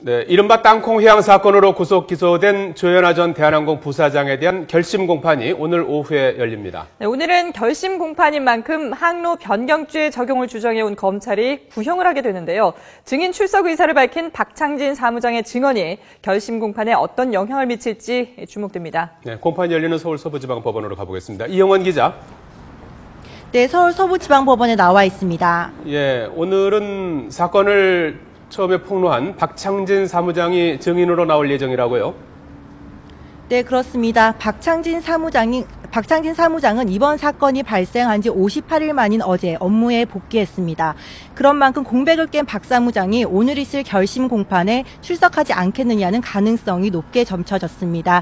네, 이른바 땅콩 회항 사건으로 구속 기소된 조현아 전 대한항공 부사장에 대한 결심 공판이 오늘 오후에 열립니다. 네, 오늘은 결심 공판인 만큼 항로 변경죄 적용을 주장해온 검찰이 구형을 하게 되는데요. 증인 출석 의사를 밝힌 박창진 사무장의 증언이 결심 공판에 어떤 영향을 미칠지 주목됩니다. 네, 공판이 열리는 서울 서부지방법원으로 가보겠습니다. 이영원 기자. 네, 서울 서부지방법원에 나와 있습니다. 예, 오늘은 사건을 처음에 폭로한 박창진 사무장이 증인으로 나올 예정이라고요? 네, 그렇습니다. 박창진 사무장은 이번 사건이 발생한 지 58일 만인 어제 업무에 복귀했습니다. 그런 만큼 공백을 깬 박 사무장이 오늘 있을 결심 공판에 출석하지 않겠느냐는 가능성이 높게 점쳐졌습니다.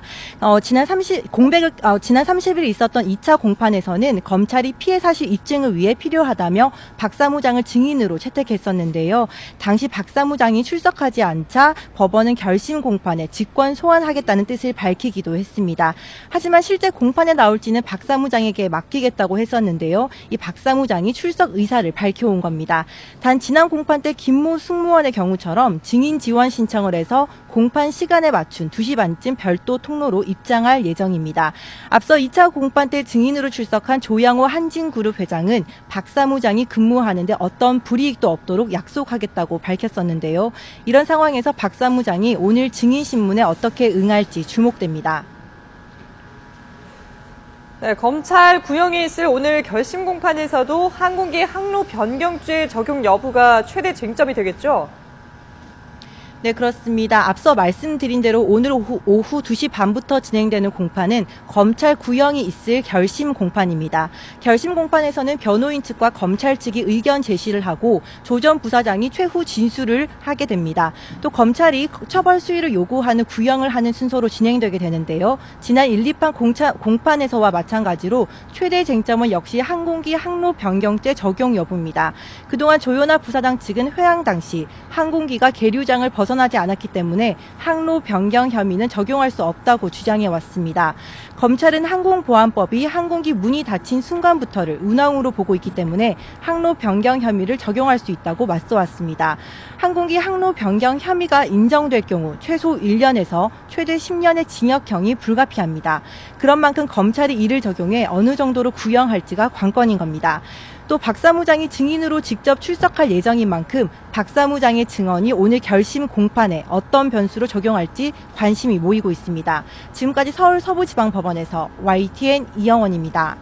지난 30일 있었던 2차 공판에서는 검찰이 피해 사실 입증을 위해 필요하다며 박 사무장을 증인으로 채택했었는데요. 당시 박 사무장이 출석하지 않자 법원은 결심 공판에 직권 소환하겠다는 뜻을 밝히기도 했습니다. 하지만 실제 공판에 나올지는 박 사무장에게 맡기겠다고 했었는데요. 이 박 사무장이 출석 의사를 밝혀온 겁니다. 단 지난 공판 때 김모 승무원의 경우처럼 증인 지원 신청을 해서 공판 시간에 맞춘 2시 반쯤 별도 통로로 입장할 예정입니다. 앞서 2차 공판 때 증인으로 출석한 조양호 한진그룹 회장은 박 사무장이 근무하는데 어떤 불이익도 없도록 약속하겠다고 밝혔었는데요. 이런 상황에서 박 사무장이 오늘 증인 신문에 어떻게 응할지 주목됩니다. 네, 검찰 구형이 있을 오늘 결심 공판에서도 항공기 항로 변경죄 적용 여부가 최대 쟁점이 되겠죠? 네, 그렇습니다. 앞서 말씀드린 대로 오늘 오후 2시 반부터 진행되는 공판은 검찰 구형이 있을 결심 공판입니다. 결심 공판에서는 변호인 측과 검찰 측이 의견 제시를 하고 조 전 부사장이 최후 진술을 하게 됩니다. 또 검찰이 처벌 수위를 요구하는 구형을 하는 순서로 진행되게 되는데요. 지난 1, 2판 공판에서와 마찬가지로 최대 쟁점은 역시 항공기 항로 변경죄 적용 여부입니다. 그동안 조현아 부사장 측은 회항 당시 항공기가 계류장을 벗어나지 않았기 때문에 항로 변경 혐의는 적용할 수 없다고 주장해 왔습니다. 검찰은 항공보안법이 항공기 문이 닫힌 순간부터를 운항으로 보고 있기 때문에 항로 변경 혐의를 적용할 수 있다고 맞서왔습니다. 항공기 항로 변경 혐의가 인정될 경우 최소 1년에서 최대 10년의 징역형이 불가피합니다. 그런 만큼 검찰이 이를 적용해 어느 정도로 구형할지가 관건인 겁니다. 또 박 사무장이 증인으로 직접 출석할 예정인 만큼 박 사무장의 증언이 오늘 결심 공판에 어떤 변수로 적용할지 관심이 모이고 있습니다. 지금까지 서울 서부지방법원에서 YTN 이영원입니다.